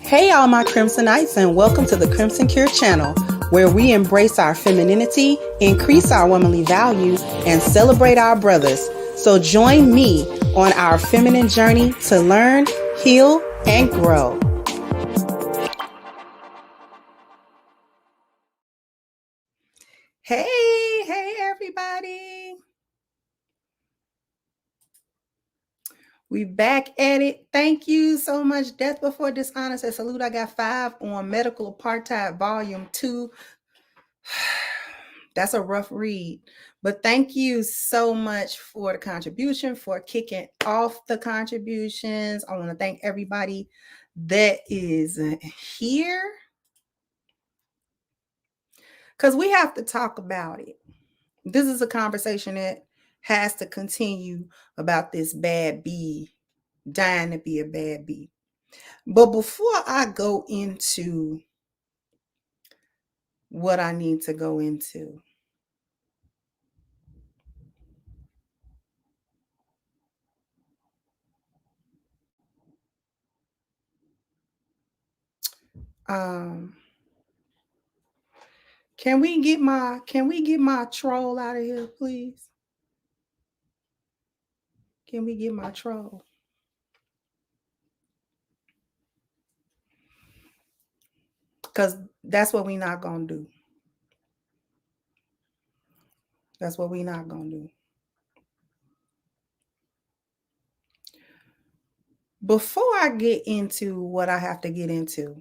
Hey, all my Crimsonites, and welcome to the Crimson Cure channel, where we embrace our femininity, increase our womanly values, and celebrate our brothers. So join me on our feminine journey to learn, heal, and grow. Hey, everybody. We back at it. Thank you so much. Death Before Dishonor says, salute. I got 5 on Medical Apartheid Volume 2. That's a rough read, but thank you so much for the contribution, for kicking off the contributions. I want to thank everybody that is here, because we have to talk about it. This is a conversation that has to continue about this bad bee dying to be a bad bee. But before I go into what I need to go into, can we get my troll out of here, please? Can we get my troll? Because that's what we not gonna do. That's what we not gonna do. Before I get into what I have to get into,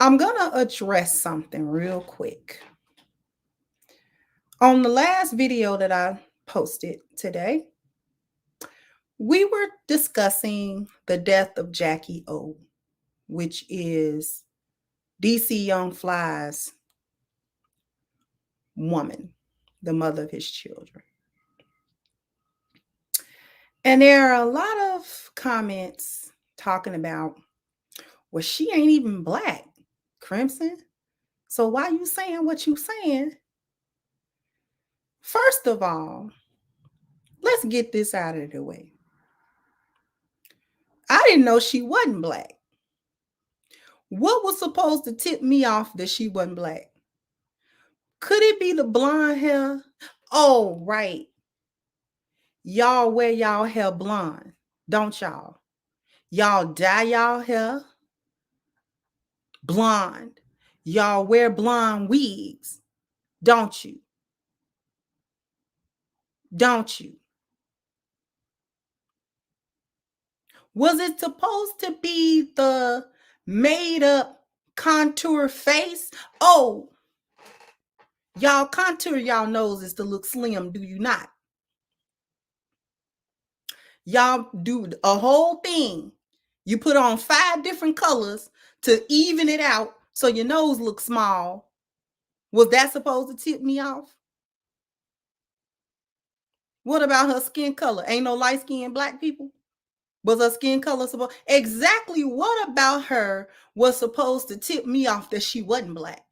I'm gonna address something real quick. On the last video that I posted today, we were discussing the death of Jackie O, which is DC Young Fly's woman, the mother of his children. And there are a lot of comments talking about, well, she ain't even Black, Crimson. So why you saying what you saying? First of all, let's get this out of the way. I didn't know she wasn't Black. What was supposed to tip me off that she wasn't Black? Could it be the blonde hair? Oh, right. Y'all wear y'all hair blonde, don't y'all? Y'all dye y'all hair blonde. Y'all wear blonde wigs, don't you? Don't you? Was it supposed to be the made up contour face? Oh, y'all contour y'all noses to look slim, do you not? Y'all do a whole thing. You put on 5 different colors to even it out so your nose looks small. Was that supposed to tip me off? What about her skin color? Ain't no light-skinned Black people? Was her skin color supposed? Exactly what about her was supposed to tip me off that she wasn't Black?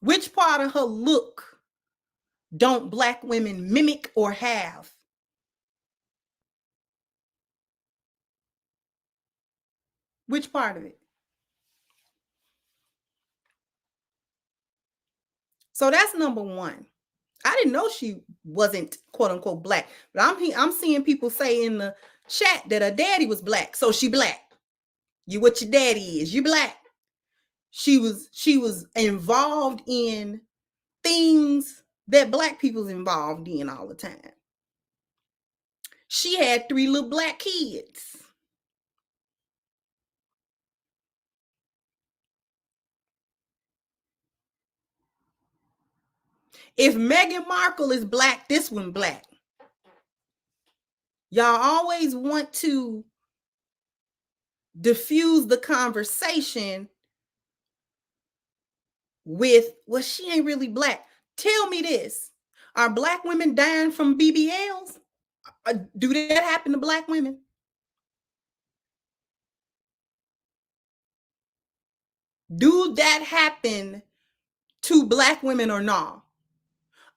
Which part of her look don't Black women mimic or have? Which part of it? So that's number one. I didn't know she wasn't quote unquote Black, but I'm seeing people say in the chat that her daddy was Black, so she Black. You what your daddy is, you Black. She was involved in things that Black people's involved in all the time. She had 3 little Black kids. If Meghan Markle is Black, this one Black. Y'all always want to diffuse the conversation with, well, she ain't really Black. Tell me this. Are Black women dying from BBLs? Do that happen to Black women? Do that happen to Black women or not?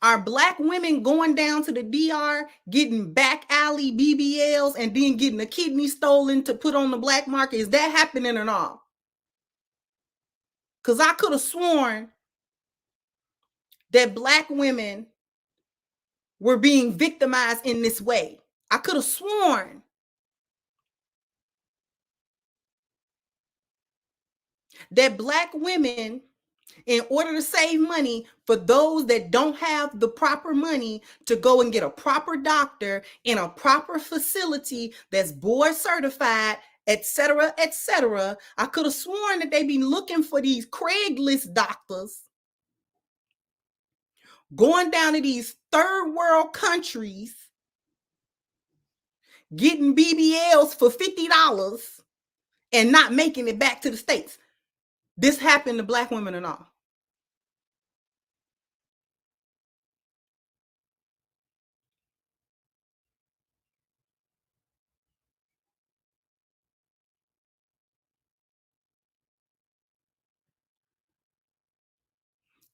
Are Black women going down to the DR, getting back alley BBLs, and then getting a kidney stolen to put on the black market? Is that happening or not? Because I could have sworn that Black women were being victimized in this way. I could have sworn that Black women, in order to save money for those that don't have the proper money to go and get a proper doctor in a proper facility that's board certified, etc., etc., I could have sworn that they be looking for these Craigslist doctors, going down to these third world countries, getting BBLs for $50 and not making it back to the States. This happened to Black women and all.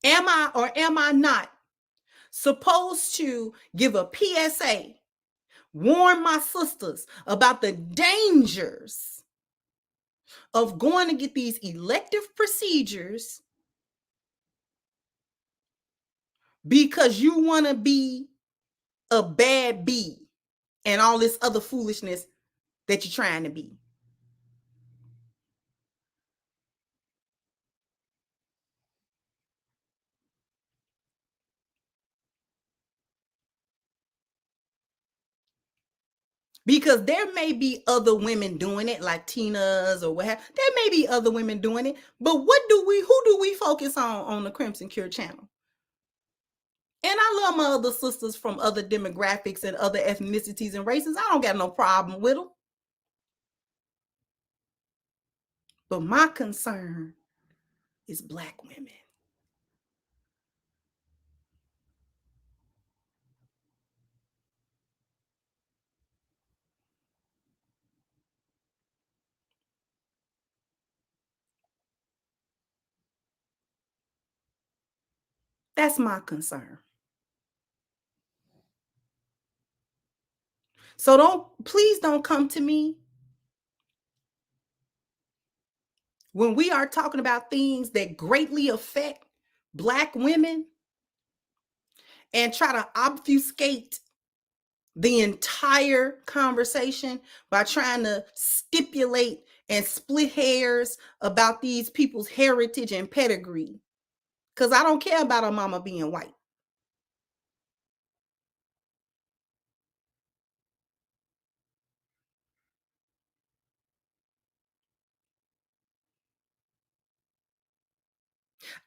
Am I or am I not supposed to give a PSA, warn my sisters about the dangers of going to get these elective procedures because you want to be a bad bee and all this other foolishness that you're trying to be? Because there may be other women doing it, like Tina's or what have. There may be other women doing it, but who do we focus on the Crimson Cure channel? And I love my other sisters from other demographics and other ethnicities and races. I don't got no problem with them. But my concern is Black women. That's my concern. So please don't come to me when we are talking about things that greatly affect Black women and try to obfuscate the entire conversation by trying to stipulate and split hairs about these people's heritage and pedigree. Because I don't care about a mama being white.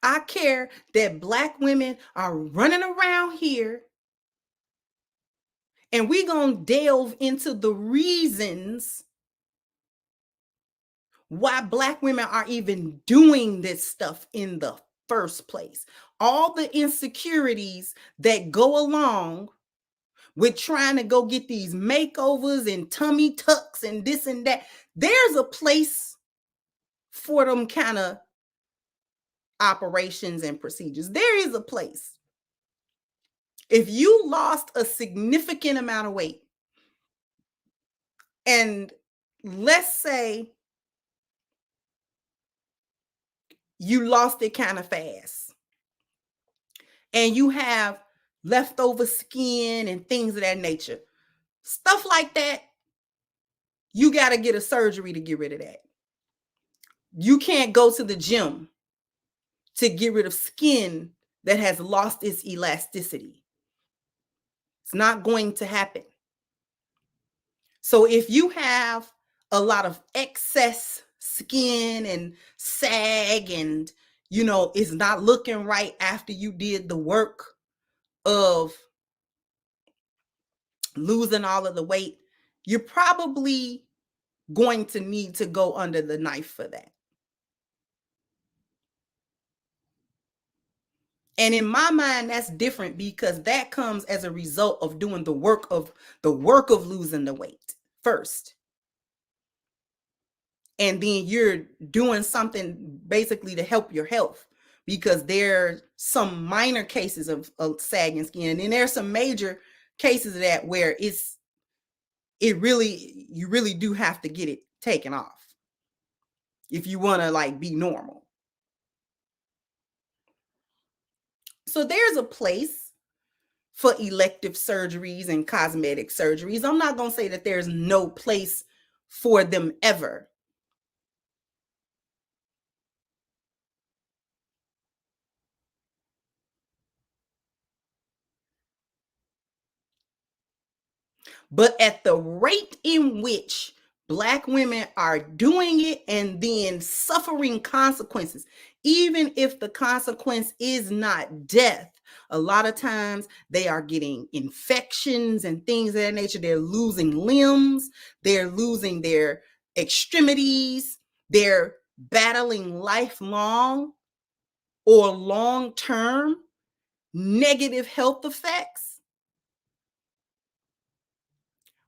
I care that Black women are running around here, and we're going to delve into the reasons why Black women are even doing this stuff in the first place. All the insecurities that go along with trying to go get these makeovers and tummy tucks and this and that. There's a place for them kind of operations and procedures. There is a place. If you lost a significant amount of weight, and let's say you lost it kind of fast, and you have leftover skin and things of that nature, stuff like that, you got to get a surgery to get rid of that. You can't go to the gym to get rid of skin that has lost its elasticity. It's not going to happen. So if you have a lot of excess skin and sag and, it's not looking right after you did the work of losing all of the weight, you're probably going to need to go under the knife for that. And in my mind, that's different because that comes as a result of doing the work of losing the weight first. And then you're doing something basically to help your health. because there are some minor cases of sagging skin, and then there's some major cases of that where you really do have to get it taken off if you want to like be normal. So there's a place for elective surgeries and cosmetic surgeries. I'm not going to say that there's no place for them ever. But at the rate in which Black women are doing it and then suffering consequences, even if the consequence is not death, a lot of times they are getting infections and things of that nature. They're losing limbs, they're losing their extremities, they're battling lifelong or long-term negative health effects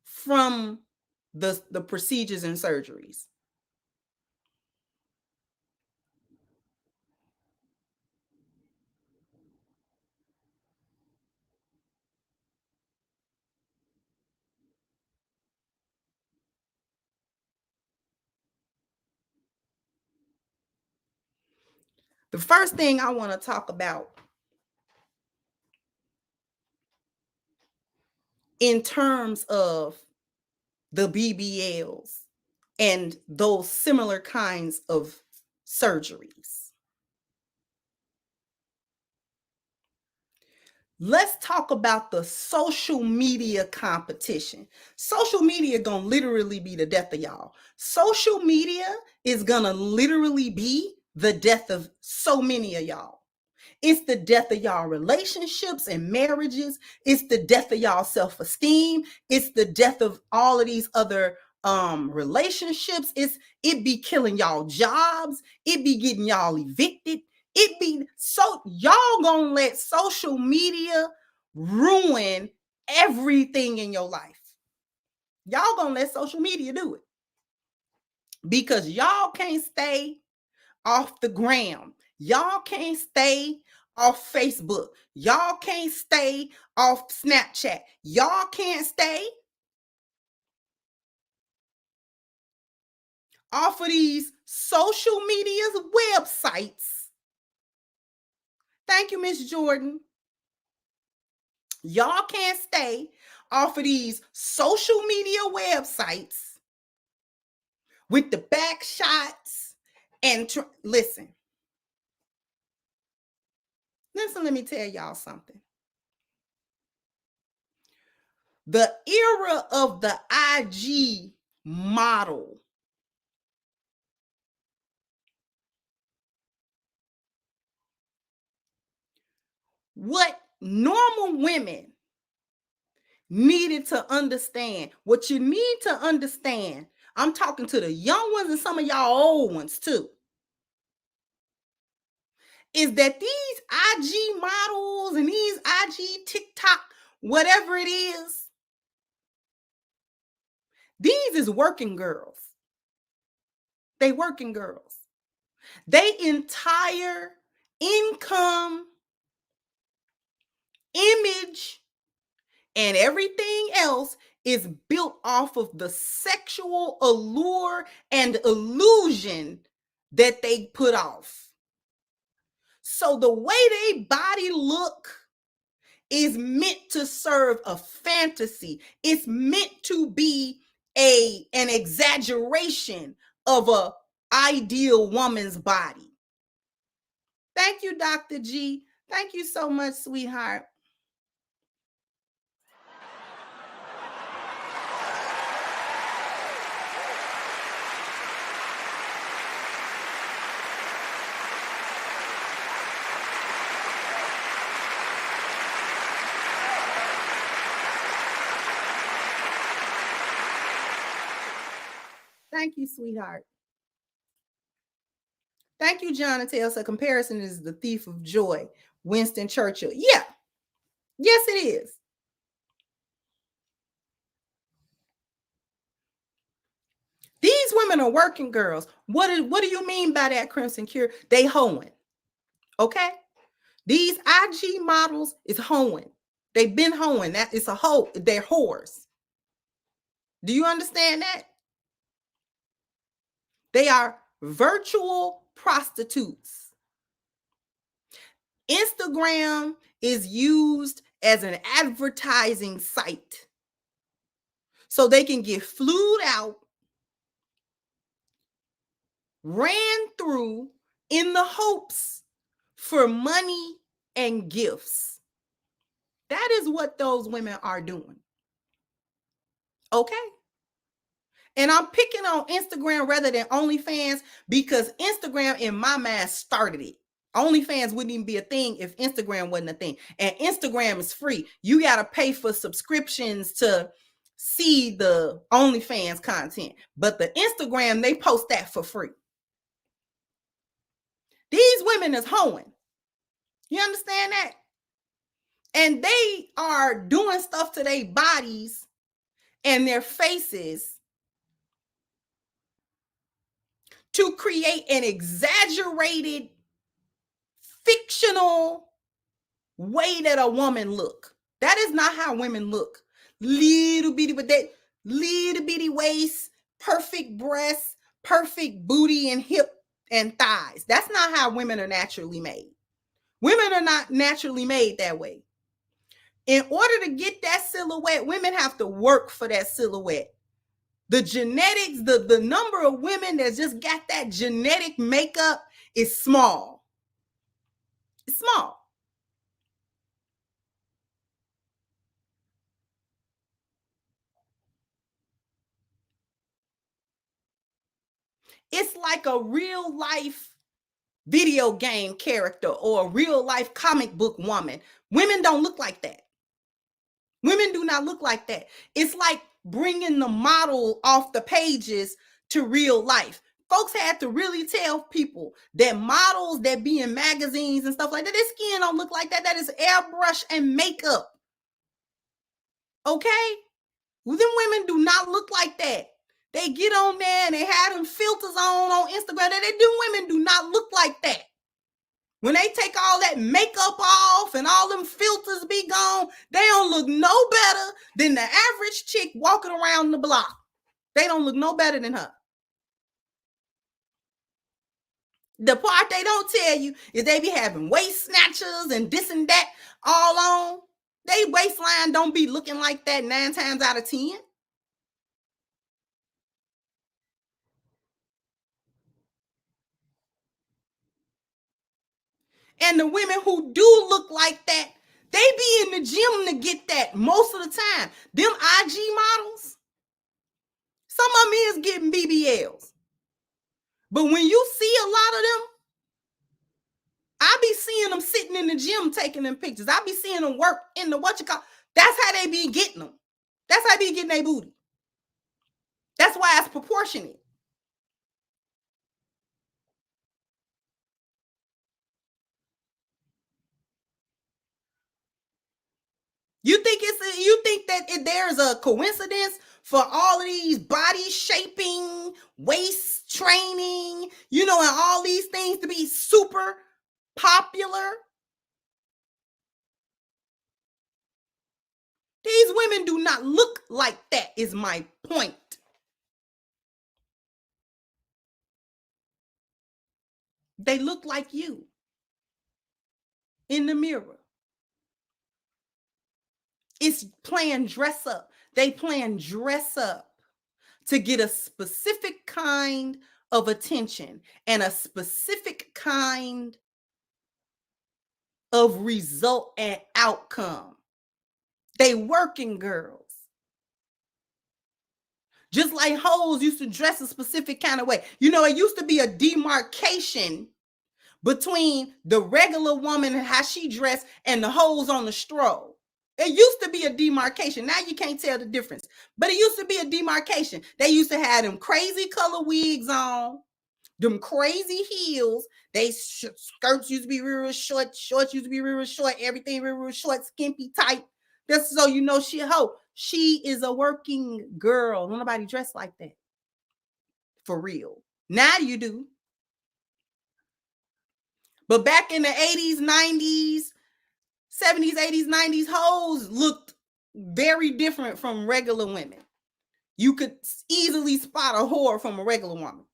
from the procedures and surgeries. The first thing I want to talk about in terms of the BBLs and those similar kinds of surgeries. Let's talk about the social media competition. Social media gonna literally be the death of y'all. Social media is gonna literally be the death of so many of y'all. It's the death of y'all relationships and marriages. It's the death of y'all self-esteem. It's the death of all of these other relationships. It be killing y'all jobs. It be getting y'all evicted. It be so y'all gonna let social media ruin everything in your life. Y'all gonna let social media do it because y'all can't stay off the gram. Y'all can't stay off Facebook. Y'all can't stay off Snapchat. Y'all can't stay off of these social media websites. Thank you, Miss Jordan. Y'all can't stay off of these social media websites with the back shots and listen, let me tell y'all something. The era of the IG model what normal women needed to understand, what you need to understand, I'm talking to the young ones and some of y'all old ones too, is that these IG models and these IG TikTok, whatever it is, these is working girls. They working girls. They entire income, image, and everything else is built off of the sexual allure and illusion that they put off. So the way they body look is meant to serve a fantasy. It's meant to be an exaggeration of a ideal woman's body. Thank you, Dr. G. Thank you so much, sweetheart. Thank you, sweetheart. Thank you, Jonathan. A comparison is the thief of joy. Winston Churchill. Yeah. Yes, it is. These women are working girls. What do you mean by that, Crimson Cure? They hoeing. Okay? These IG models is hoeing. They've been hoeing. That is a hoe. They're whores. Do you understand that? They are virtual prostitutes. Instagram is used as an advertising site so they can get flued out, ran through in the hopes for money and gifts. That is what those women are doing. Okay? And I'm picking on Instagram rather than OnlyFans because Instagram, in my mind, started it. OnlyFans wouldn't even be a thing if Instagram wasn't a thing. And Instagram is free. You got to pay for subscriptions to see the OnlyFans content. But the Instagram, they post that for free. These women is hoeing. You understand that? And they are doing stuff to their bodies and their faces to create an exaggerated, fictional way that a woman look. That is not how women look. Little bitty with that little bitty waist, perfect breasts, perfect booty and hip and thighs. That's not how women are naturally made. Women are not naturally made that way. In order to get that silhouette, women have to work for that silhouette. The genetics, the number of women that just got that genetic makeup is small. It's small. It's like a real life video game character or a real life comic book woman. Women don't look like that. Women do not look like that. It's like bringing the model off the pages to real life. Folks had to really tell people that models that be in magazines and stuff like that, their skin don't look like that. That is airbrush and makeup. Okay? Well, them women do not look like that. They get on there and they have them filters on Instagram. Them women do not look like that. When they take all that makeup off and all them filters be gone, they don't look no better than the average chick walking around the block. They don't look no better than her. The part they don't tell you is they be having waist snatchers and this and that all on. They waistline don't be looking like that 9 times out of 10. And the women who do look like that, they be in the gym to get that most of the time. Them IG models, some of them is getting BBLs. But when you see a lot of them, I be seeing them sitting in the gym taking them pictures. I be seeing them work in the That's how they be getting them. That's how they be getting their booty. That's why it's proportionate. You think that there's a coincidence for all of these body shaping, waist training, and all these things to be super popular? These women do not look like that, is my point. They look like you in the mirror. It's playing dress up. They playing dress up to get a specific kind of attention and a specific kind of result and outcome. They working girls. Just like hoes used to dress a specific kind of way. It used to be a demarcation between the regular woman and how she dressed and the hoes on the stroll. It used to be a demarcation. Now you can't tell the difference. But it used to be a demarcation. They used to have them crazy color wigs on, them crazy heels. They skirts used to be real short, shorts used to be real short, everything real short, skimpy tight. Just so you know she a hoe. She is a working girl. Nobody dressed like that. For real. Now you do. But back in the 80s, 90s, 70s, 80s, 90s, hoes looked very different from regular women. You could easily spot a whore from a regular woman.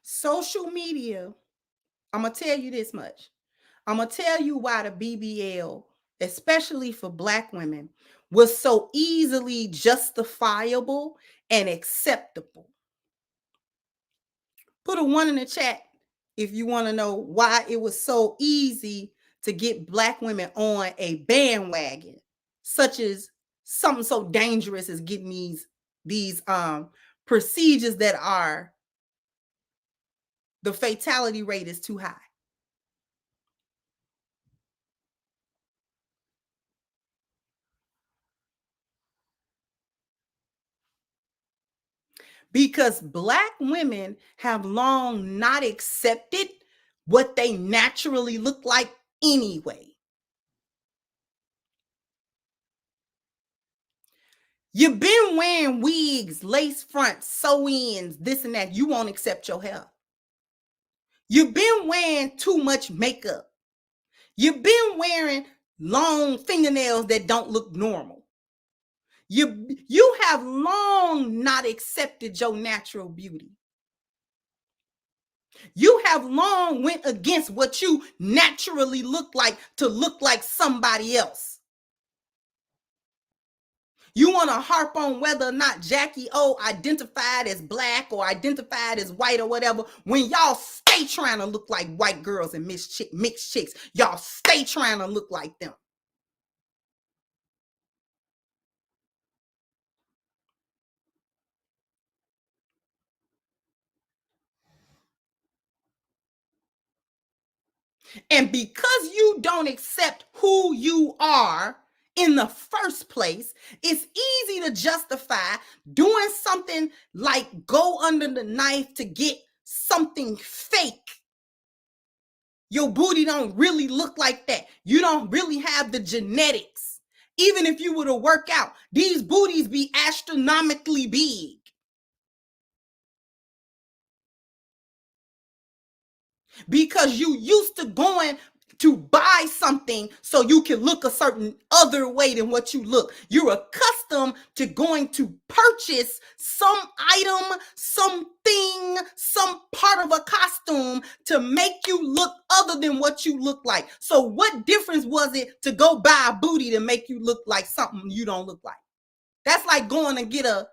Social media, I'm going to tell you this much. I'm going to tell you why the BBL, especially for Black women, was so easily justifiable and acceptable. Put a 1 in the chat if you want to know why it was so easy to get Black women on a bandwagon, such as something so dangerous as getting these procedures that are, the fatality rate is too high. Because Black women have long not accepted what they naturally look like anyway. You've been wearing wigs, lace fronts, sew-ins, this and that. You won't accept your hair. You've been wearing too much makeup. You've been wearing long fingernails that don't look normal. You have long not accepted your natural beauty. You have long went against what you naturally look like to look like somebody else. You want to harp on whether or not Jackie O identified as Black or identified as white or whatever, when y'all stay trying to look like white girls and mixed chicks. Y'all stay trying to look like them. And because you don't accept who you are in the first place, it's easy to justify doing something like go under the knife to get something fake. Your booty don't really look like that. You don't really have the genetics. Even if you were to work out, these booties be astronomically big. Because you used to going to buy something so you can look a certain other way than what you look. You're accustomed to going to purchase some item, something, some part of a costume to make you look other than what you look like. So what difference was it to go buy a booty to make you look like something you don't look like? That's like going to get a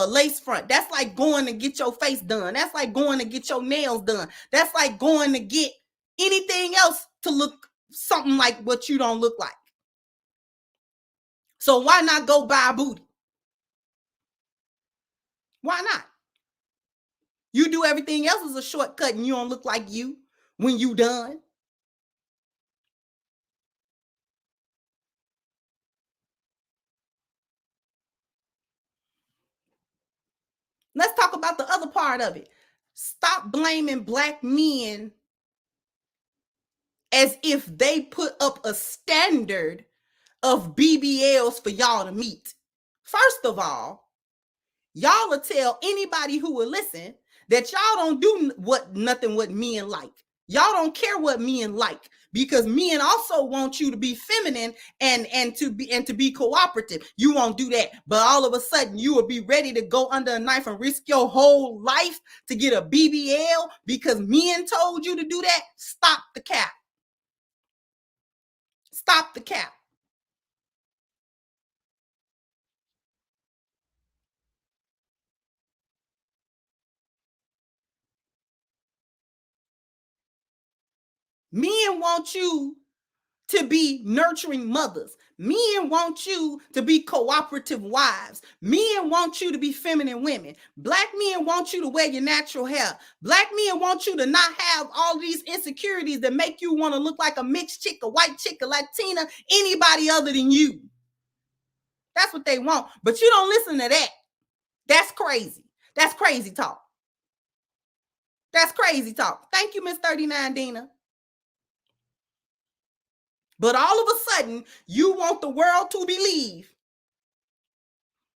lace front. That's like going to get your face done. That's like going to get your nails done. That's like going to get anything else to look something like what you don't look like. So why not go buy a booty? Why not? You do everything else as a shortcut and you don't look like you when you done. Let's talk about the other part of it. Stop blaming Black men as if they put up a standard of BBLs for y'all to meet. First of all, y'all will tell anybody who will listen that y'all don't do nothing what men like. Y'all don't care what men like, because men also want you to be feminine and to be cooperative. You won't do that, but all of a sudden you will be ready to go under a knife and risk your whole life to get a BBL because men told you to do that. Stop the cap. Stop the cap. Men want you to be nurturing mothers. Men want you to be cooperative wives. Men want you to be feminine women. Black men want you to wear your natural hair. Black men want you to not have all these insecurities that make you want to look like a mixed chick, a white chick, a Latina, anybody other than you. That's what they want. But you don't listen to that. That's crazy. That's crazy talk. That's crazy talk. Thank you, Miss 39 Dina. But all of a sudden, you want the world to believe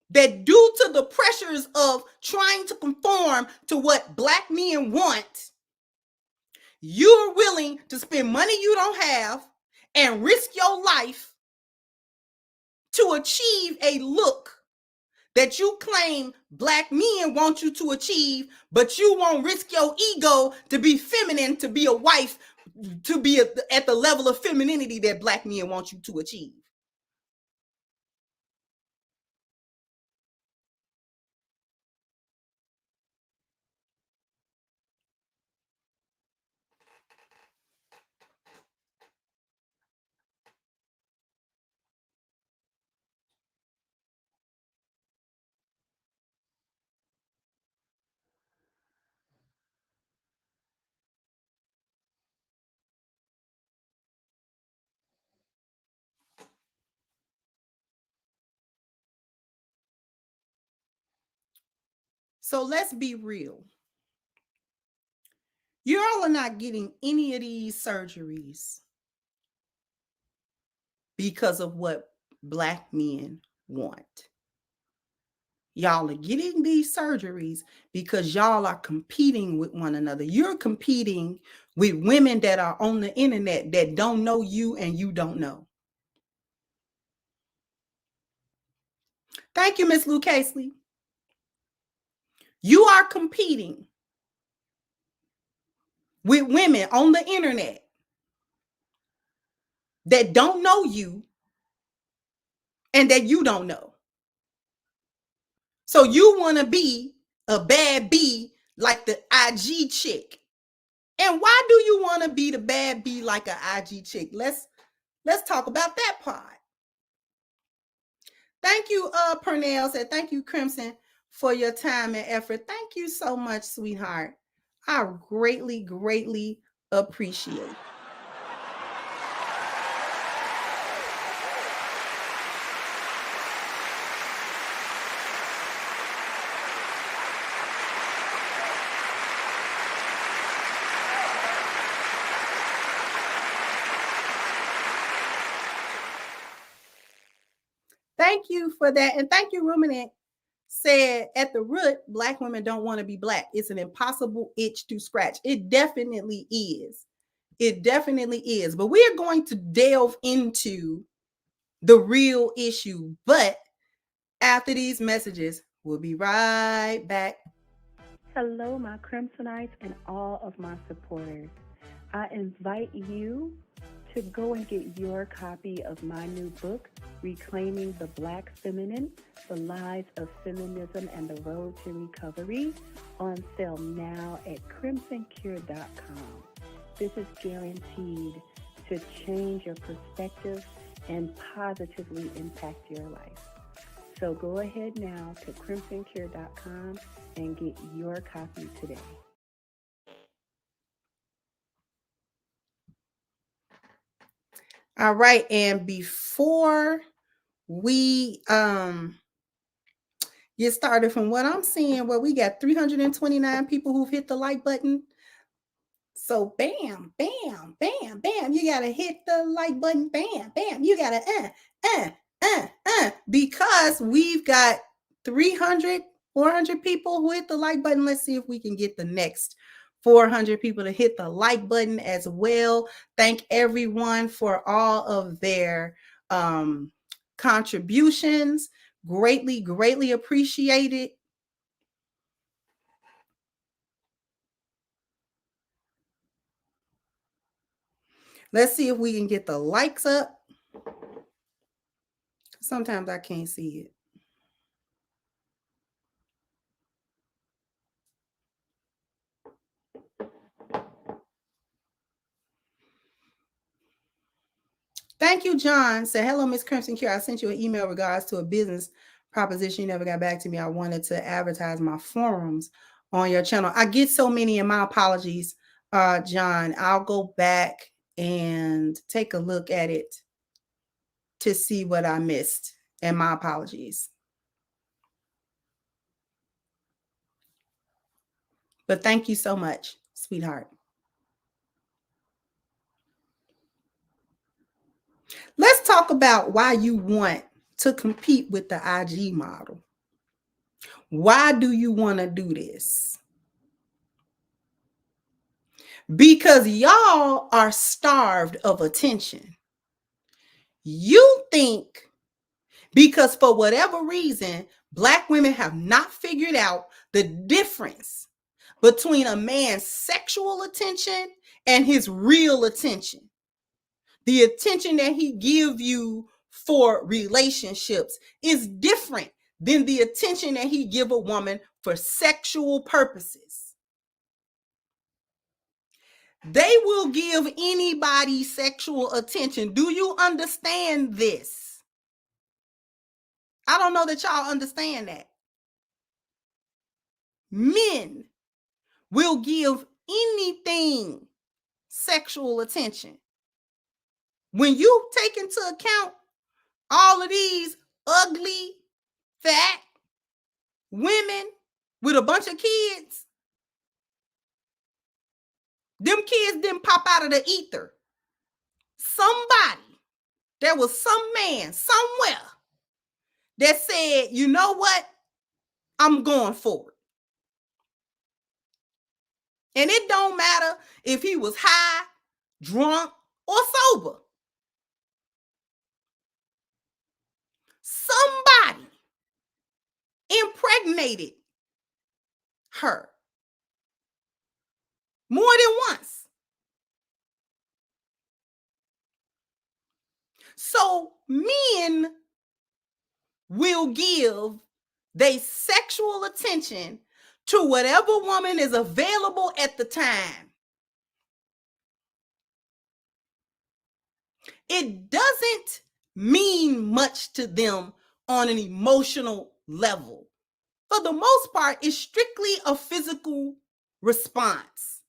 that due to the pressures of trying to conform to what Black men want, you're willing to spend money you don't have and risk your life to achieve a look that you claim Black men want you to achieve, but you won't risk your ego to be feminine, to be a wife, to be at the level of femininity that Black men want you to achieve. So let's be real. You all are not getting any of these surgeries because of what Black men want. Y'all are getting these surgeries because y'all are competing with one another. You're competing with women that are on the internet that don't know you and you don't know. Thank you, Miss Lou Casely. You are competing with women on the internet that don't know you and that you don't know. So you want to be a bad bee like the IG chick. And why do you want to be the bad bee like an IG chick? Let's talk about that part. Thank you, Pernell said. Thank you, Crimson, for your time and effort. Thank you so much, sweetheart. I greatly, greatly appreciate. Thank you for that. And thank you, Ruminant said, at the root, Black women don't want to be Black. It's an impossible itch to scratch. It definitely is. It definitely is. But we are going to delve into the real issue. But after these messages, we'll be right back. Hello, my Crimsonites and all of my supporters. I invite you to go and get your copy of my new book, Reclaiming the Black Feminine, The Lies of Feminism and the Road to Recovery, on sale now at crimsoncure.com. This is guaranteed to change your perspective and positively impact your life. So go ahead now to crimsoncure.com and get your copy today. All right, and before we get started, from what I'm seeing, well, we got 329 people who've hit the like button. So bam, bam, bam, bam. You gotta hit the like button. Bam, bam. You gotta because we've got 300, 400 people who hit the like button. Let's see if we can get the next 400 people to hit the like button as well. Thank everyone for all of their contributions. Greatly, greatly appreciated. Let's see if we can get the likes up. Sometimes I can't see it. Thank you, John. Say hello, Miss Crimson Cure. I sent you an email regards to a business proposition. You never got back to me. I wanted to advertise my forums on your channel. I get so many, and my apologies, John. I'll go back and take a look at it to see what I missed, and my apologies. But thank you so much. sweetheart. Let's talk about why you want to compete with the IG model. Why do you want to do this? Because y'all are starved of attention. You think because for whatever reason, Black women have not figured out the difference between a man's sexual attention and his real attention. The attention that he gives you for relationships is different than the attention that he give a woman for sexual purposes. They will give anybody sexual attention. Do you understand this? I don't know that y'all understand that. Men will give anything sexual attention. When you take into account all of these ugly, fat women with a bunch of kids, them kids didn't pop out of the ether. Somebody, there was some man somewhere that said, you know what? I'm going for it. And it don't matter if he was high, drunk, or sober. Somebody impregnated her more than once. So men will give their sexual attention to whatever woman is available at the time. It doesn't mean much to them on an emotional level. For the most part, it's strictly a physical response.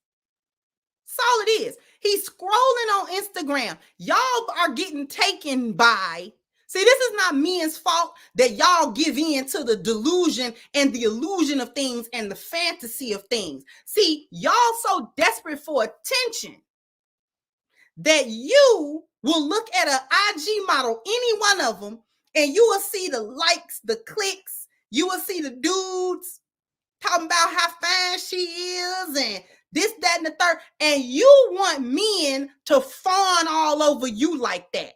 That's all it is. He's scrolling on Instagram. Y'all are getting taken by. See, this is not men's fault that y'all give in to the delusion and the illusion of things and the fantasy of things. See, y'all so desperate for attention that you will look at an IG model, any one of them, and you will see the likes, the clicks. You will see the dudes talking about how fine she is and this, that, and the third. And you want men to fawn all over you like that.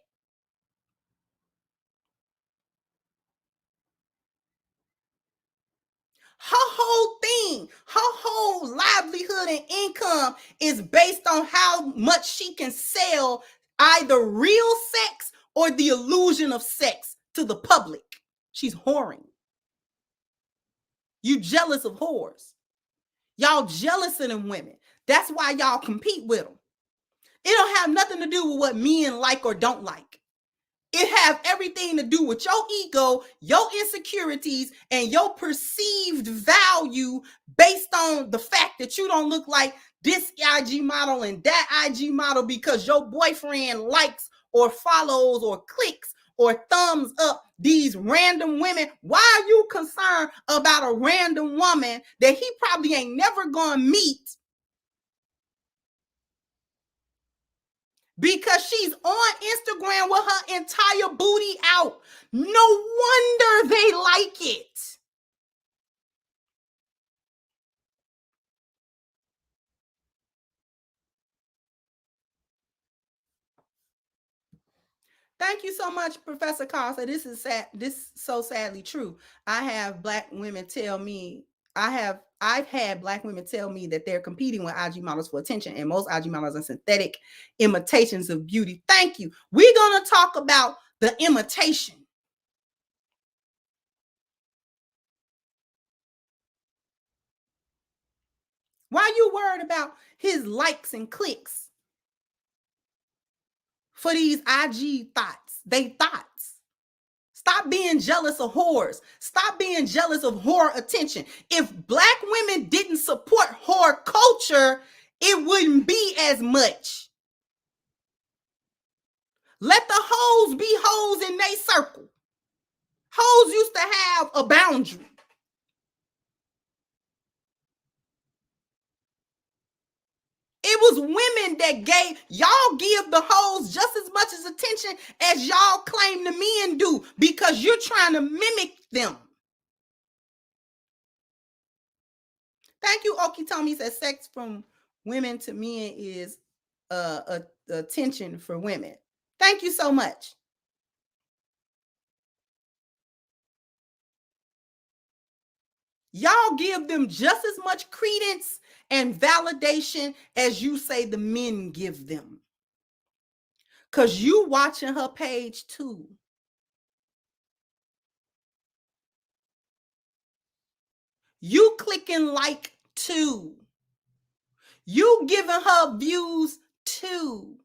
Her whole thing, her whole livelihood and income is based on how much she can sell either real sex or the illusion of sex to the public. She's whoring. You jealous of whores. Y'all jealous of them women. That's why y'all compete with them. It don't have nothing to do with what men like or don't like. It have everything to do with your ego, your insecurities, and your perceived value based on the fact that you don't look like this IG model and that IG model because your boyfriend likes or follows or clicks or thumbs up these random women. Why are you concerned about a random woman that he probably ain't never gonna meet because she's on Instagram with her entire booty out? No wonder they like it. Thank you so much, Professor Costa. This is sad. This is so sadly true. I have Black women tell me, I've had Black women tell me that they're competing with IG models for attention, and most IG models are synthetic imitations of beauty. Thank you. We're gonna talk about the imitation. Why you worried about his likes and clicks for these IG thoughts? They thoughts. Stop being jealous of whores. Stop being jealous of whore attention. If Black women didn't support whore culture, it wouldn't be as much. Let the hoes be hoes in their circle. Hoes used to have a boundary. It was women that gave y'all, give the hoes just as much as attention as y'all claim the men do, because you're trying to mimic them. Thank you, Okitomi says sex from women to men is attention for women. Thank you so much. Y'all give them just as much credence and validation as you say the men give them. Because you watching her page too. You clicking like too. You giving her views too.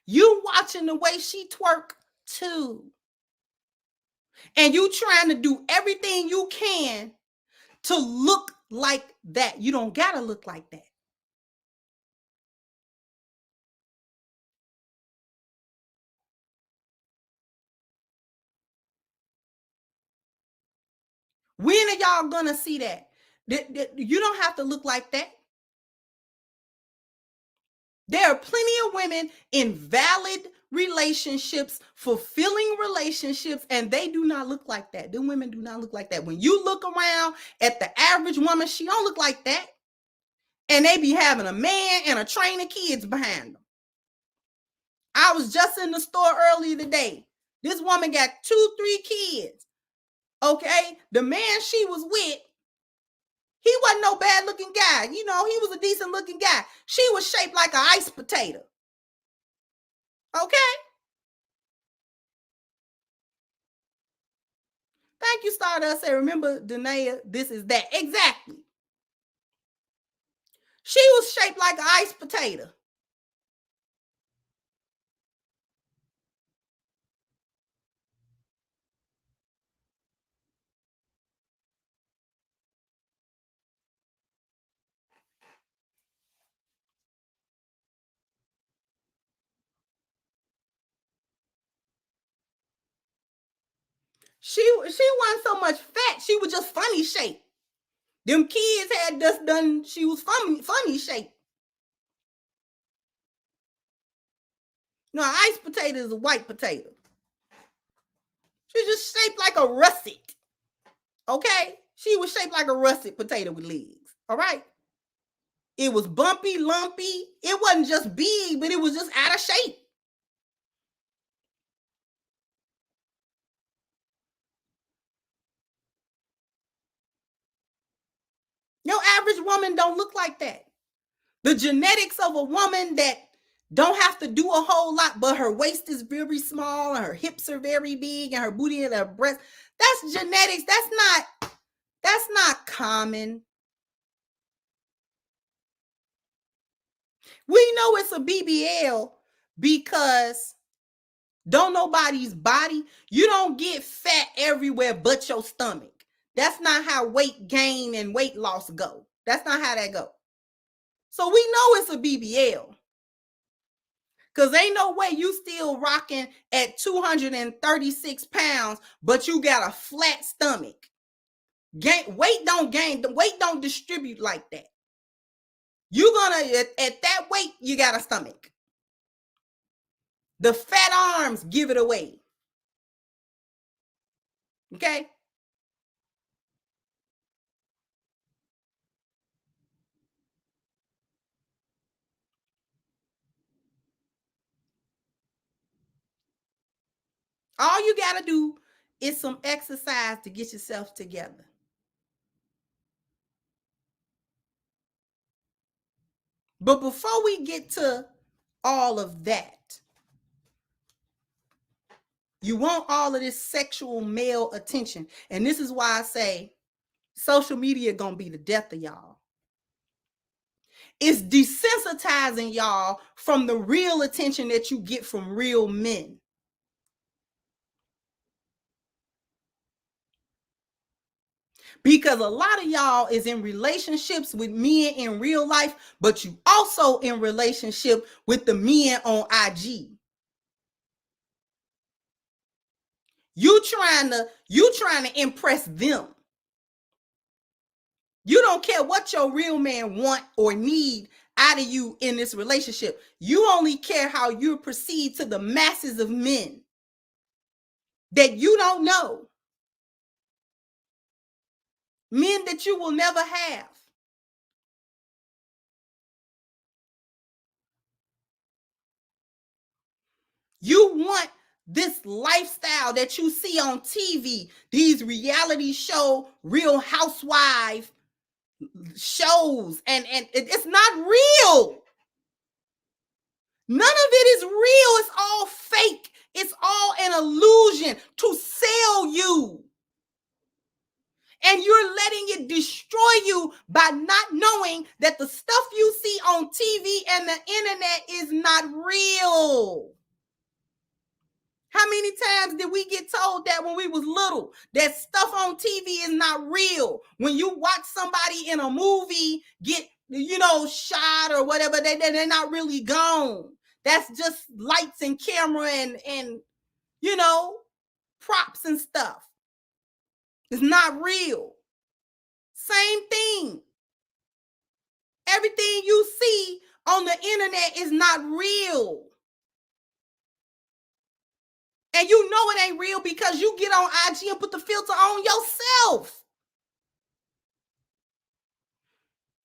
You watching the way she twerk too. And you trying to do everything you can to look like that. You don't gotta look like that. When are y'all gonna see that? You don't have to look like that. There are plenty of women in valid relationships, fulfilling relationships, and they do not look like that. Them women do not look like that. When you look around at the average woman, she don't look like that. And they be having a man and a train of kids behind them. I was just in the store earlier today. This woman got 2-3 kids. Okay, the man she was with, he wasn't no bad looking guy. You know, he was a decent looking guy. She was shaped like an iced potato. Okay. Thank you, Stardust. Say, remember, Danae, this is that. Exactly. She was shaped like an iced potato. She wasn't so much fat. She was just funny shaped. Them kids had just done, she was funny shaped. No, an iced potato is a white potato. She's just shaped like a russet. Okay? She was shaped like a russet potato with legs. All right? It was bumpy, lumpy. It wasn't just big, but it was just out of shape. No average woman don't look like that. The genetics of a woman that don't have to do a whole lot, but her waist is very small and her hips are very big and her booty and her breast, that's genetics. That's not common. We know it's a BBL because don't nobody's body, you don't get fat everywhere but your stomach. That's not how weight gain and weight loss go. That's not how that go. So we know it's a BBL. Because ain't no way you still rocking at 236 pounds, but you got a flat stomach. Weight don't distribute like that. You're gonna, at that weight, you got a stomach. The fat arms give it away. Okay? All you got to do is some exercise to get yourself together. But before we get to all of that, you want all of this sexual male attention. And this is why I say social media gonna be the death of y'all. It's desensitizing y'all from the real attention that you get from real men. Because a lot of y'all is in relationships with men in real life, but you also in relationship with the men on IG. You trying to impress them. You don't care what your real man want or need out of you in this relationship. You only care how you proceed to the masses of men that you don't know. Men that you will never have. You want this lifestyle that you see on TV, these reality show, Real Housewife shows, and it's not real. None of it is real. It's all fake. It's all an illusion to sell you. And you're letting it destroy you by not knowing that the stuff you see on TV and the internet is not real. How many times did we get told that when we was little, that stuff on TV is not real? When you watch somebody in a movie get, shot or whatever, they're not really gone. That's just lights and camera and props and stuff. It's not real. Same thing. Everything you see on the internet is not real. And you know it ain't real because you get on IG and put the filter on yourself.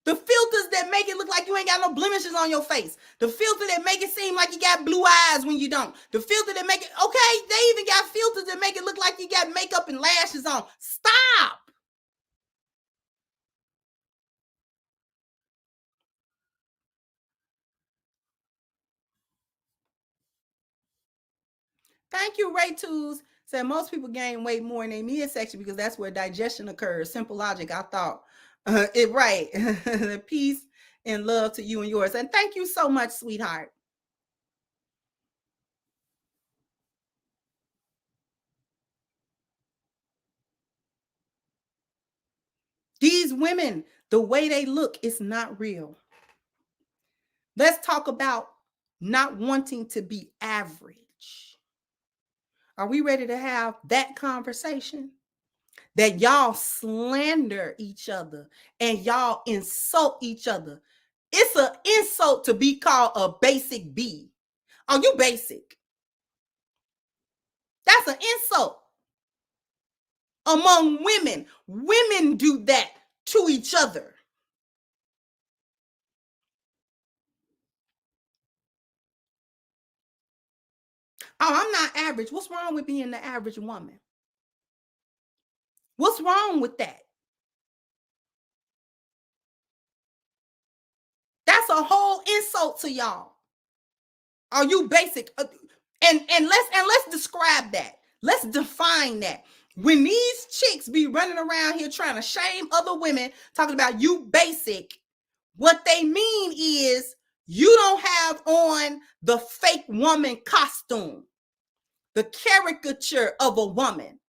The filters that make it look like you ain't got no blemishes on your face. The filter that make it seem like you got blue eyes when you don't. The filter that make it, okay, they even got filters that make it look like you got makeup and lashes on. Stop. Thank you, Ray Tools. Said most people gain weight more in their midsection because that's where digestion occurs. Simple logic, I thought. It right. Peace and love to you and yours. And thank you so much, sweetheart. These women, the way they look is not real. Let's talk about not wanting to be average. Are we ready to have that conversation? That y'all slander each other and y'all insult each other. It's an insult to be called a basic B. Oh, you basic. That's an insult. Among women, women do that to each other. Oh, I'm not average. What's wrong with being the average woman? What's wrong with that? That's a whole insult to y'all. Are you basic? And let's describe that. Let's define that. When these chicks be running around here trying to shame other women, talking about you basic, what they mean is you don't have on the fake woman costume, the caricature of a woman.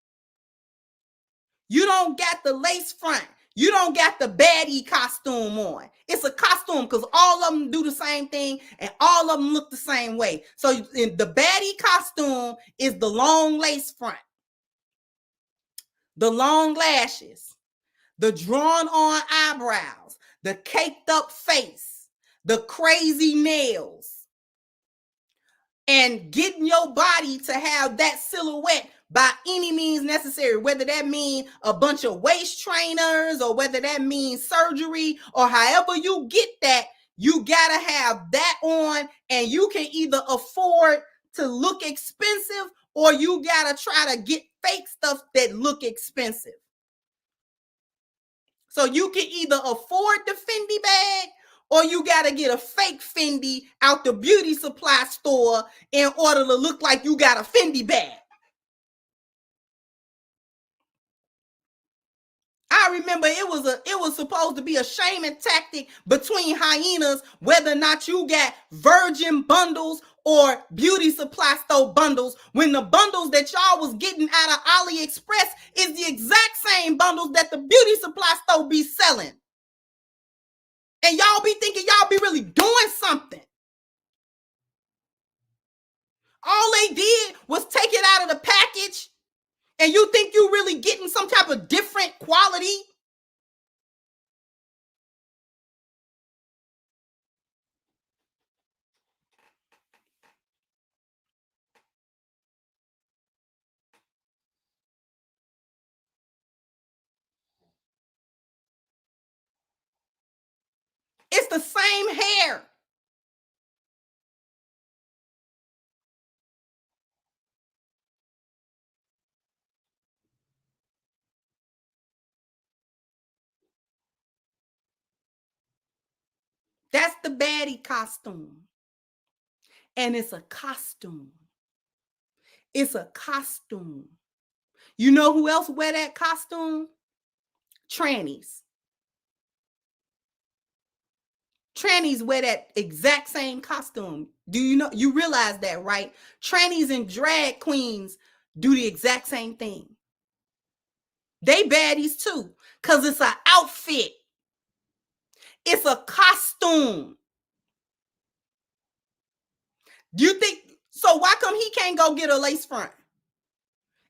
You don't got the lace front. You don't got the baddie costume on. It's a costume because all of them do the same thing and all of them look the same way. So the baddie costume is the long lace front, the long lashes, the drawn on eyebrows, the caked up face, the crazy nails, and getting your body to have that silhouette by any means necessary, whether that means a bunch of waist trainers or whether that means surgery or however you get that, you gotta have that on, and you can either afford to look expensive or you gotta try to get fake stuff that look expensive. So you can either afford the Fendi bag or you got to get a fake Fendi out the beauty supply store in order to look like you got a Fendi bag. I remember it was supposed to be a shaming tactic between hyenas whether or not you got virgin bundles or beauty supply store bundles, when the bundles that y'all was getting out of AliExpress is the exact same bundles that the beauty supply store be selling. And y'all be thinking y'all be really doing something. All they did was take it out of the package, and you think you really getting some type of different quality. It's the same hair. That's the baddie costume. And it's a costume. It's a costume. You know who else wear that costume? Trannies. Trannies wear that exact same costume. Do you know? You realize that, right? Trannies and drag queens do the exact same thing. They baddies too, because it's an outfit. It's a costume. Do you think, so why come he can't go get a lace front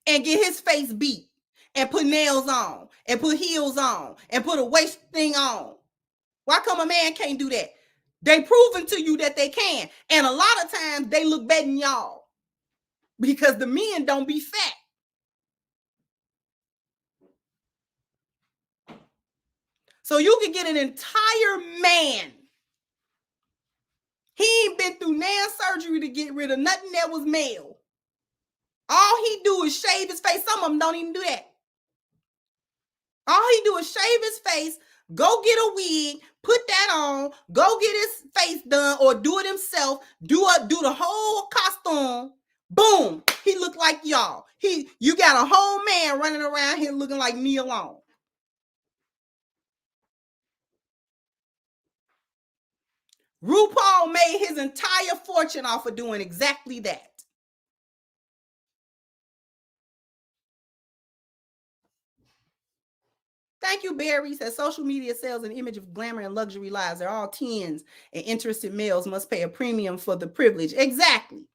and get his face beat and put nails on and put heels on and put a waist thing on? Why come a man can't do that? They proving to you that they can. And a lot of times they look better than y'all because the men don't be fat. So you can get an entire man. He ain't been through nail surgery to get rid of nothing that was male. All he do is shave his face. Some of them don't even do that. All he do is shave his face, go get a wig, put that on, go get his face done or do it himself, do the whole costume. Boom, he look like y'all. You got a whole man running around here looking like me alone. RuPaul made his entire fortune off of doing exactly that. Thank you, Barry. Says social media sells an image of glamour and luxury lives. They're all tens, and interested males must pay a premium for the privilege. Exactly.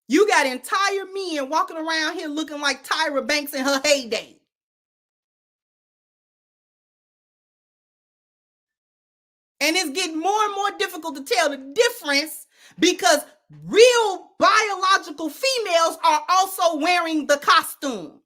You got entire men walking around here looking like Tyra Banks in her heyday. And it's getting more and more difficult to tell the difference because real biological females are also wearing the costume.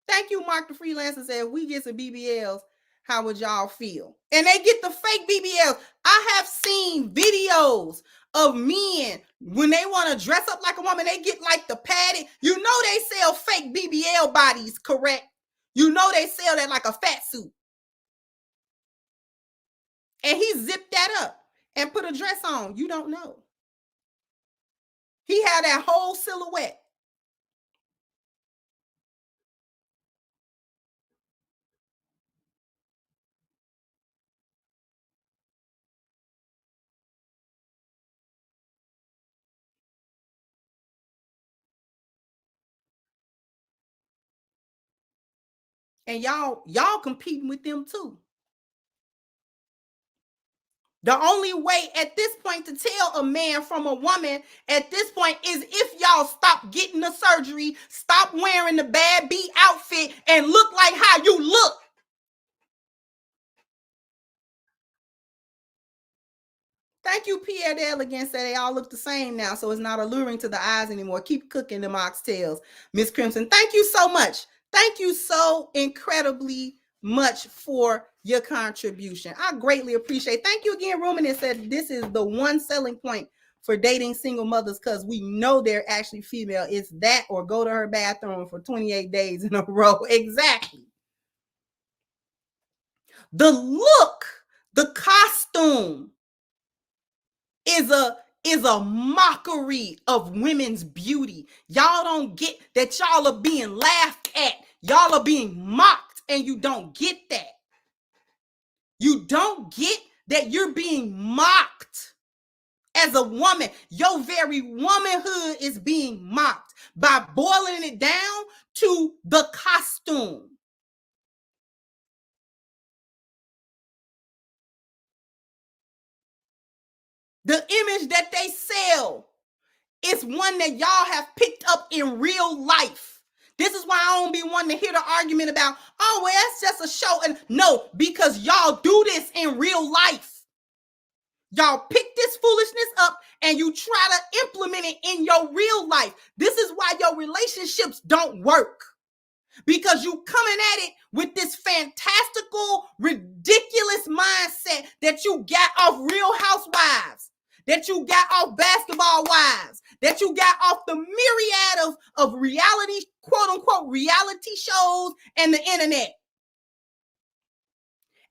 Thank you, Mark the Freelancer said, if we get some BBLs, how would y'all feel? And they get the fake BBLs. I have seen videos of men when they want to dress up like a woman, they get like the padded. You know they sell fake BBL bodies, correct? You know they sell that like a fat suit. And he zipped that up and put a dress on. You don't know. He had that whole silhouette. And y'all competing with them too. The only way at this point to tell a man from a woman at this point is if y'all stop getting the surgery, stop wearing the bad B outfit, and look like how you look. Thank you, Pierre Dale again. Say they all look the same now, so it's not alluring to the eyes anymore. Keep cooking them oxtails, Miss Crimson. Thank you so much. Thank you so incredibly much for your contribution. I greatly appreciate. Thank you again, Roman. It said this is the one selling point for dating single mothers because we know they're actually female. It's that or go to her bathroom for 28 days in a row. Exactly. The look, the costume is a mockery of women's beauty. Y'all don't get that y'all are being laughed at. Y'all are being mocked and you don't get that. You don't get that you're being mocked as a woman. Your very womanhood is being mocked by boiling it down to the costume. The image that they sell is one that y'all have picked up in real life. This is why I don't be wanting to hear the argument about, oh, well, that's just a show. And no, because y'all do this in real life. Y'all pick this foolishness up and you try to implement it in your real life. This is why your relationships don't work. because you coming at it with this fantastical, ridiculous mindset that you got off Real Housewives, that you got off Basketball Wives, that you got off the myriad of reality, quote unquote, reality shows and the internet.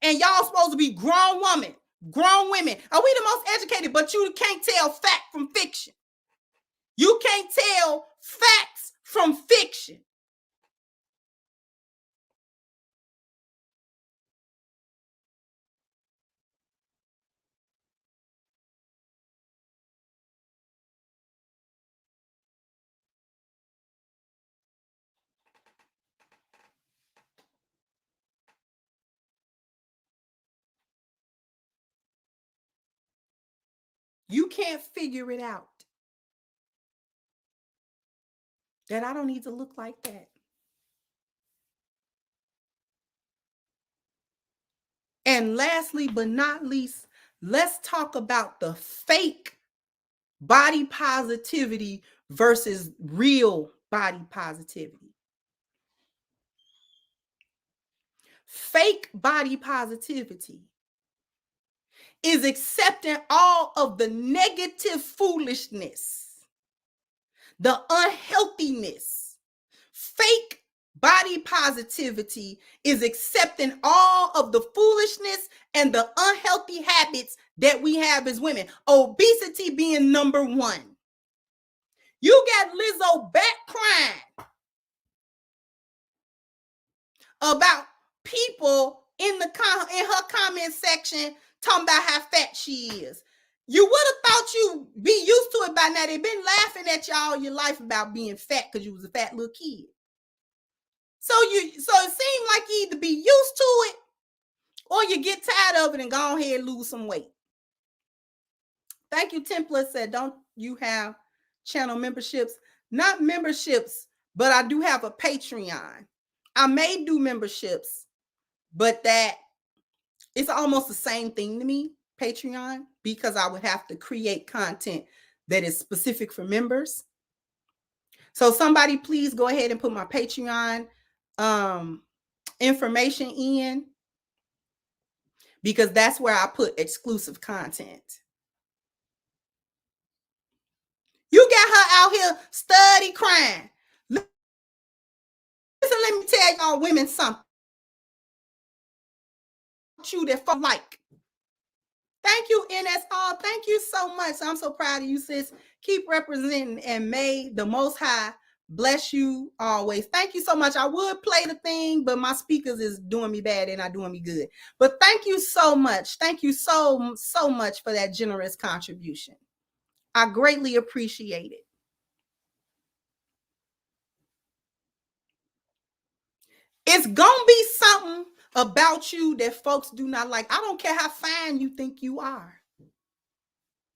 And y'all supposed to be grown women, grown women. Are we the most educated? But you can't tell fact from fiction. You can't tell facts from fiction. You can't figure it out. That I don't need to look like that. And lastly, but not least, let's talk about the fake body positivity versus real body positivity. Fake body positivity is accepting all of the negative foolishness, the unhealthiness. Fake body positivity is accepting all of the foolishness and the unhealthy habits that we have as women. Obesity being number one. You got Lizzo back crying about people in her comment section talking about how fat she is. You would have thought you be used to it by now. They've been laughing at you all your life about being fat because you was a fat little kid. So it seemed like you either be used to it or you get tired of it and go ahead and lose some weight. Thank you, Template said, don't you have channel memberships? Not memberships, but I do have a Patreon. I may do memberships, but that it's almost the same thing to me, Patreon, because I would have to create content that is specific for members. So somebody please go ahead and put my Patreon information in, because that's where I put exclusive content. You got her out here study crying. Listen, let me tell y'all women something. You that folk like. Thank you, NSR. Thank you so much. I'm so proud of you, sis. Keep representing, and may the Most High bless you always. Thank you so much. I would play the thing, but my speakers is doing me bad and not doing me good. But thank you so much. Thank you so much for that generous contribution. I greatly appreciate it. It's gonna be something about you that folks do not like. I don't care how fine you think you are.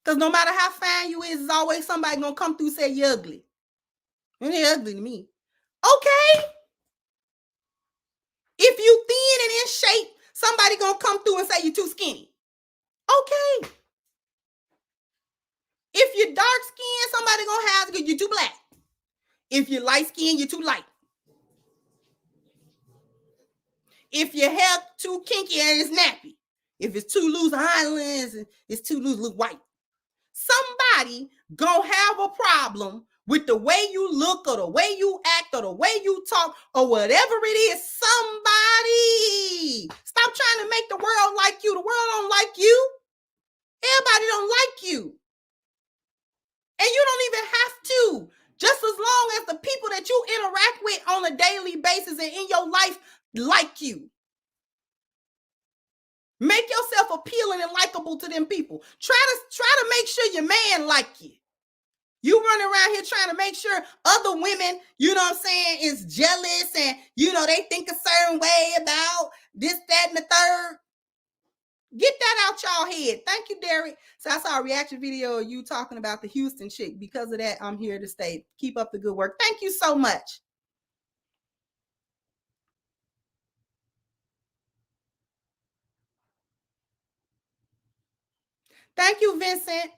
Because no matter how fine you is, there's always somebody gonna come through and say you're ugly. And you're ugly to me. Okay. If you thin and in shape, somebody gonna come through and say you're too skinny. Okay. If you're dark skinned, somebody gonna have you're too black. If you're light skinned, you're too light. If your hair too kinky and it's nappy. If it's too loose, highlands, it's too loose, look white. Somebody gonna have a problem with the way you look or the way you act or the way you talk or whatever it is. Somebody stop trying to make the world like you. The world don't like you. Everybody don't like you. And you don't even have to. Just as long as the people that you interact with on a daily basis and in your life like you. Make yourself appealing and likable to them people. Try to make sure your man like you. You running around here trying to make sure other women, you know what I'm saying, is jealous and, you know, they think a certain way about this, that, and the third. Get that out y'all head. Thank you, Derek. So I saw a reaction video of you talking about the Houston chick. Because of that, I'm here to stay. Keep up the good work. Thank you so much. Thank you, Vincent.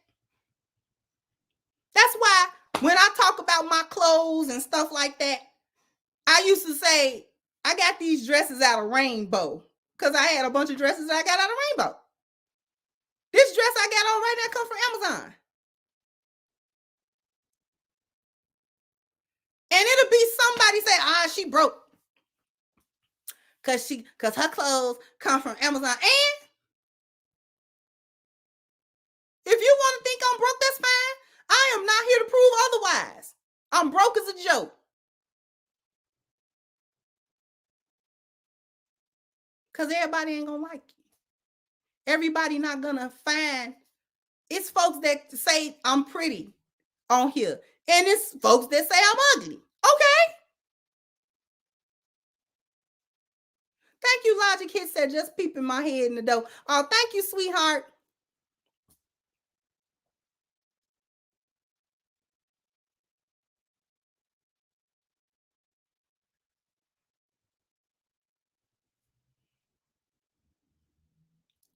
That's why when I talk about my clothes and stuff like that, I used to say, I got these dresses out of rainbow because I had a bunch of dresses that I got out of rainbow. This dress I got on right now come from Amazon. And it'll be somebody say, she broke. Cause her clothes come from Amazon. And if you want to think I'm broke, that's fine. I am not here to prove otherwise. I'm broke as a joke. Cause everybody ain't gonna like you. Everybody not gonna find. It's folks that say I'm pretty on here. And it's folks that say I'm ugly. Okay. Thank you, Logic Hit said, just peeping my head in the door. Oh, thank you, sweetheart.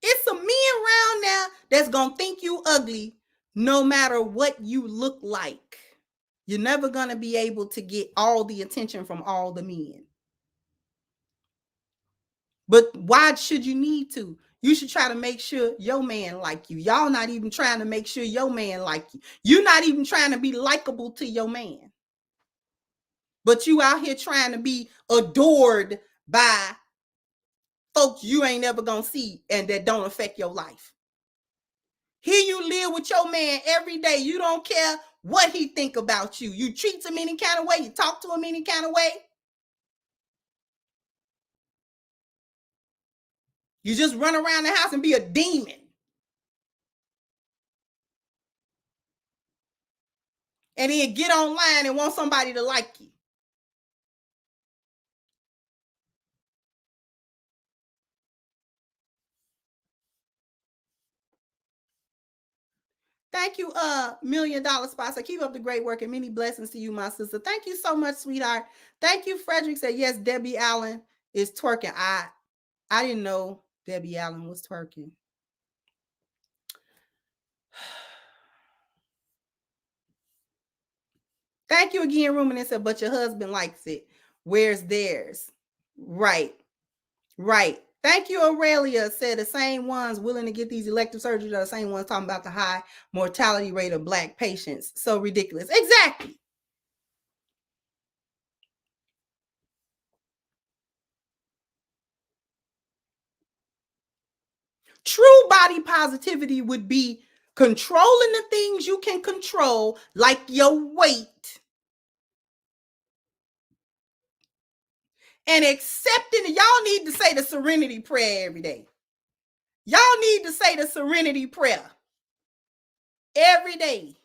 It's some men around now that's gonna think you ugly no matter what you look like. You're never gonna be able to get all the attention from all the men. But why should you need to? You should try to make sure your man like you. Y'all not even trying to make sure your man like you. You're not even trying to be likable to your man. But you out here trying to be adored by folks you ain't ever gonna see and that don't affect your life. Here you live with your man every day. You don't care what he think about you. You treat him any kind of way. You talk to him any kind of way. You just run around the house and be a demon. And then get online and want somebody to like you. Thank you, $1 million sponsor. Keep up the great work and many blessings to you, my sister. Thank you so much, sweetheart. Thank you. Frederick said, yes, Debbie Allen is twerking. I didn't know Debbie Allen was twerking. Thank you again, Ruminant said, but your husband likes it. Where's theirs? Right. Right. Thank you, Aurelia said the same ones willing to get these elective surgeries are the same ones talking about the high mortality rate of Black patients. So ridiculous. Exactly. True body positivity would be controlling the things you can control, like your weight, and accepting. Y'all need to say the serenity prayer every day. Y'all need to say the serenity prayer every day.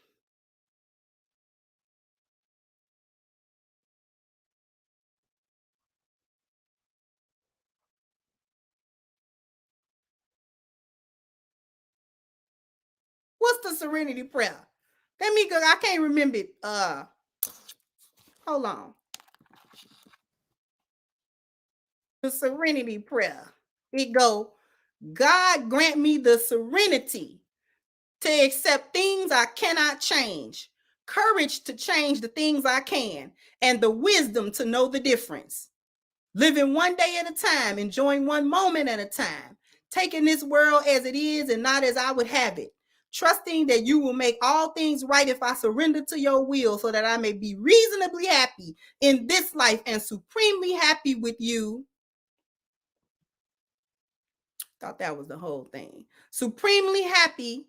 What's the serenity prayer? Let me go. I can't remember it. Hold on. The serenity prayer. It go, God grant me the serenity to accept things I cannot change, courage to change the things I can, and the wisdom to know the difference. Living one day at a time, enjoying one moment at a time, taking this world as it is and not as I would have it. Trusting that you will make all things right if I surrender to your will so that I may be reasonably happy in this life and supremely happy with you. Thought that was the whole thing. Supremely happy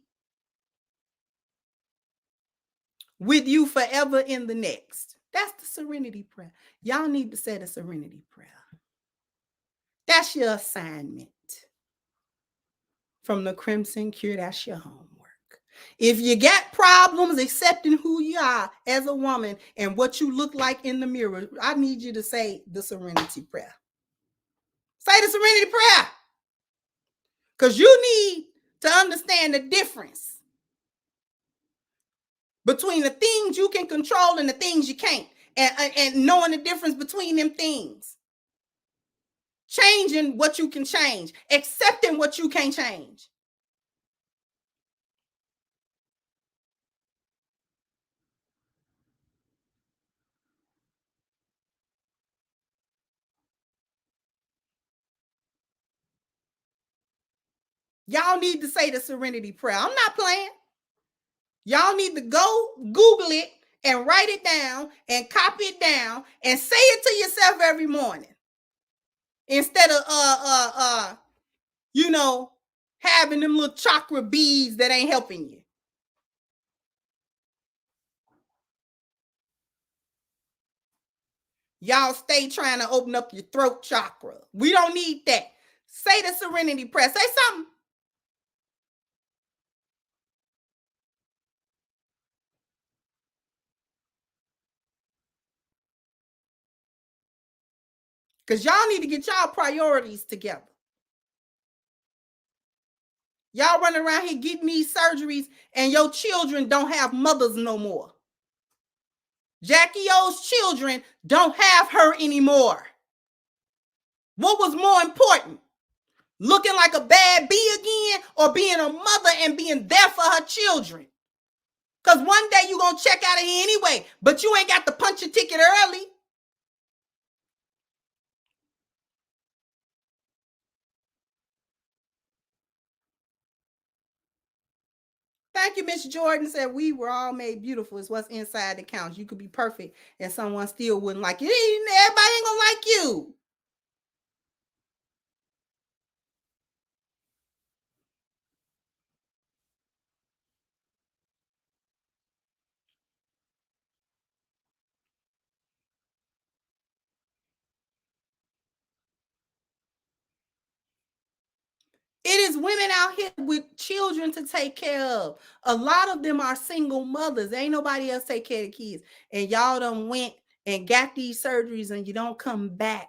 with you forever in the next. That's the serenity prayer. Y'all need to say the serenity prayer. That's your assignment from the Crimson Cure. That's your homework. If you got problems accepting who you are as a woman and what you look like in the mirror, I need you to say the serenity prayer. Say the serenity prayer. Because you need to understand the difference between the things you can control and the things you can't. And knowing the difference between them things. Changing what you can change. Accepting what you can't change. Y'all need to say the serenity prayer. I'm not playing. Y'all need to go Google it and write it down and copy it down and say it to yourself every morning. Instead of having them little chakra beads that ain't helping you. Y'all stay trying to open up your throat chakra. We don't need that. Say the serenity prayer. Say something. Because y'all need to get y'all priorities together. Y'all running around here getting these surgeries and your children don't have mothers no more. Jackie O's children don't have her anymore. What was more important? Looking like a bad bee again or being a mother and being there for her children? Because one day you're going to check out of here anyway, but you ain't got to punch your ticket early. Thank you, Miss Jordan said we were all made beautiful. It's what's inside that counts. You could be perfect and someone still wouldn't like you. Everybody ain't going to like you. It is women out here with children to take care of. A lot of them are single mothers. Ain't nobody else take care of the kids. And y'all done went and got these surgeries and you don't come back.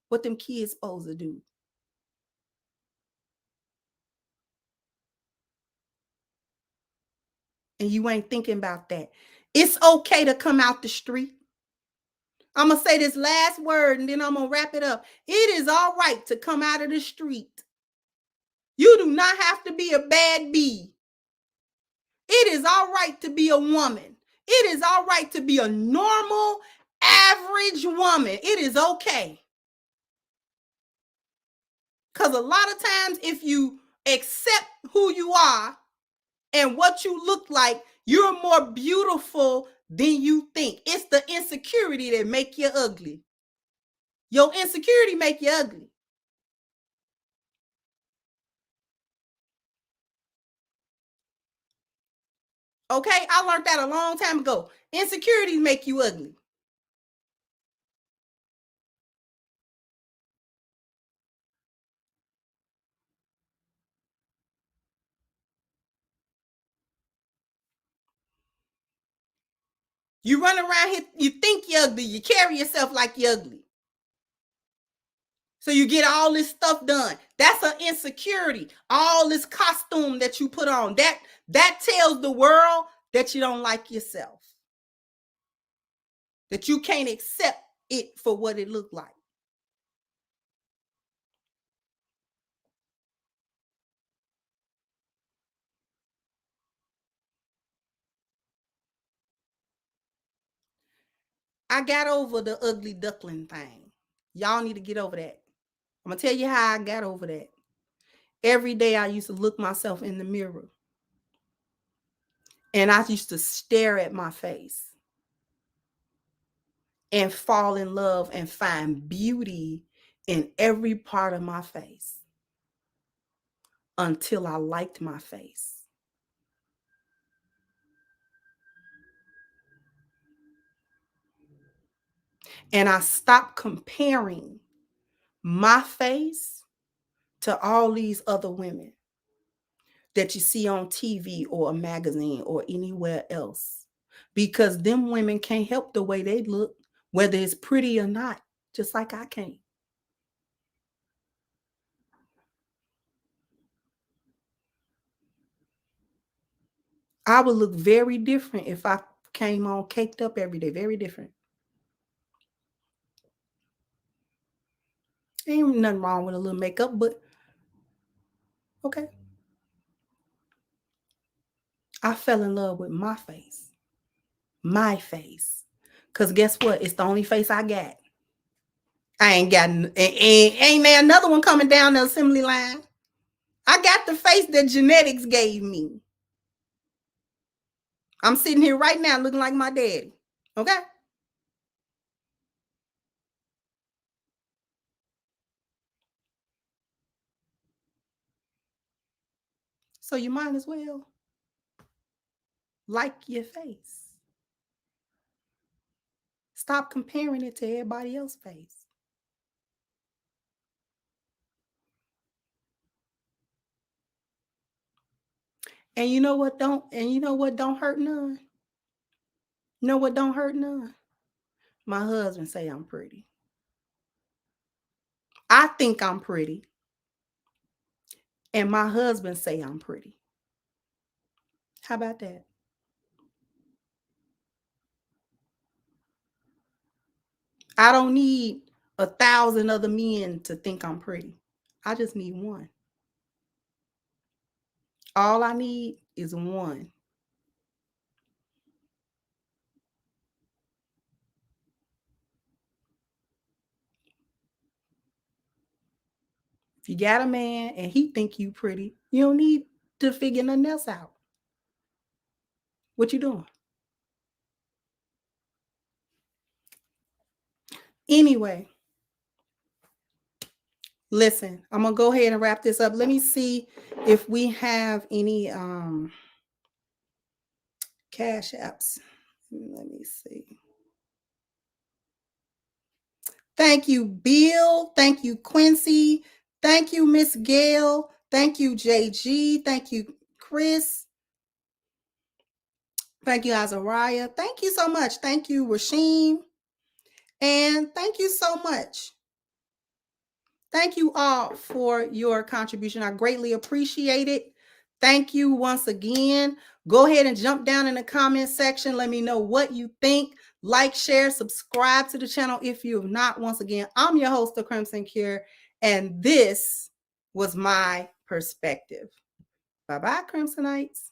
What them kids supposed to do? And you ain't thinking about that. It's okay to come out the street. I'm going to say this last word and then I'm going to wrap it up. It is all right to come out of the street. You do not have to be a bad bee. It is all right to be a woman. It is all right to be a normal, average woman. It is okay. Because a lot of times, if you accept who you are and what you look like, you're more beautiful than you think. It's the insecurity that make you ugly. Your insecurity make you ugly. Okay, I learned that a long time ago. Insecurities make you ugly. You run around here, you think you're ugly, you carry yourself like you're ugly. So you get all this stuff done. That's an insecurity. All this costume that you put on, that tells the world that you don't like yourself. That you can't accept it for what it looked like. I got over the ugly duckling thing. Y'all need to get over that. I'm going to tell you how I got over that. Every day I used to look myself in the mirror. And I used to stare at my face and fall in love and find beauty in every part of my face until I liked my face. And I stopped comparing my face to all these other women that you see on TV or a magazine or anywhere else, because them women can't help the way they look, whether it's pretty or not, just like I can't. I would look very different if I came on caked up every day, very different. Ain't nothing wrong with a little makeup, but okay. I fell in love with my face. My face. Because guess what? It's the only face I got. I ain't got, ain't there another one coming down the assembly line? I got the face that genetics gave me. I'm sitting here right now looking like my daddy. Okay? So you might as well like your face. Stop comparing it to everybody else's face. And you know what don't hurt none? You know what don't hurt none? My husband say I'm pretty. I think I'm pretty. And my husband say I'm pretty. How about that? I don't need 1,000 other men to think I'm pretty. I just need one. All I need is one. If you got a man and he think you pretty, you don't need to figure nothing else out. What you doing? Anyway, listen, I'm gonna go ahead and wrap this up. Let me see if we have any cash apps. Let me see. Thank you, Bill. Thank you, Quincy. Thank you, Miss Gail. Thank you, JG. Thank you, Chris. Thank you, Azariah. Thank you so much. Thank you, Rasheem. And thank you so much. Thank you all for your contribution. I greatly appreciate it. Thank you once again. Go ahead and jump down in the comment section. Let me know what you think. Like, share, subscribe to the channel if you have not. Once again, I'm your host, The Crimson Cure, and this was my perspective. Bye-bye, Crimsonites.